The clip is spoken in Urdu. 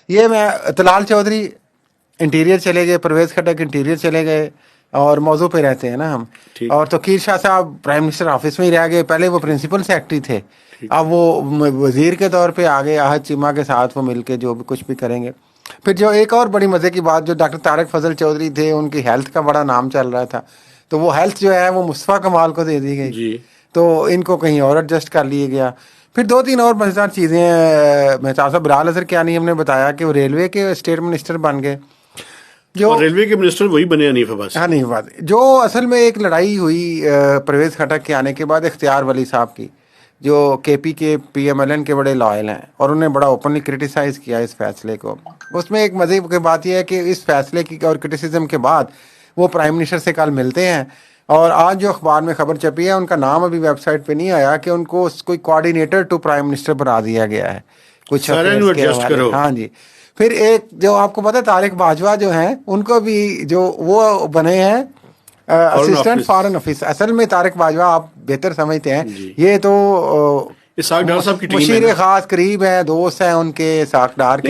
یہ میں طلال چودھری انٹیریئر چلے گئے, پرویز خٹک انٹیریئر چلے گئے, اور موضوع پہ رہتے ہیں نا ہم. اور توقیر شاہ صاحب پرائم منسٹر آفس میں ہی رہ گئے, پہلے وہ پرنسپل سیکرٹری تھے, اب وہ وزیر کے طور پہ آگے احد چیمہ کے ساتھ وہ مل کے جو بھی کچھ بھی کریں گے. پھر جو ایک اور بڑی مزے کی بات, جو ڈاکٹر طارق فضل چودھری تھے, ان کی ہیلتھ کا بڑا نام چل رہا تھا, تو وہ ہیلتھ جو ہے وہ مصطفیٰ کمال کو دے دی گئی, تو ان کو کہیں اور ایڈجسٹ کر لیے گیا. پھر 2-3 اور مزیدار چیزیں ہیں. مہتاب صاحب برال اظہر کیانی ہم نے بتایا کہ وہ ریلوے کے اسٹیٹ منسٹر بن گئے, جو ریلوے کے منسٹر وہی بنے حنیف عباسی. حنیف عباسی, جو اصل میں ایک لڑائی ہوئی پرویز خٹک کے آنے کے بعد اختیار ولی صاحب کی, جو کے پی کے پی ایم ایل این کے بڑے لائل ہیں, اور انہوں نے بڑا اوپنلی کرٹیسائز کیا اس فیصلے کو. اس میں ایک مزے کی بات یہ ہے کہ اس فیصلے کی اور کرٹیسزم کے بعد وہ پرائم منسٹر سے کل ملتے ہیں, اور آج جو اخبار میں خبر چھپی ہے, ان کا نام ابھی ویب سائٹ پہ نہیں آیا, کہ ان کو کوئی کوآرڈینیٹر ٹو پرائم منسٹر بنا دیا گیا ہے کچھ. ہاں جی. پھر ایک جو آپ کو پتا ہے طارق باجوہ جو ہیں, ان کو بھی جو وہ بنے ہیں اسسٹنٹ فارن آفس. اصل میں طارق باجوہ آپ بہتر سمجھتے ہیں, یہ تو اسحاق ڈار صاحب کی ٹیم ہے, مشیر خاص قریب ہیں, دوست ہیں ان کے اسحاق ڈار کے.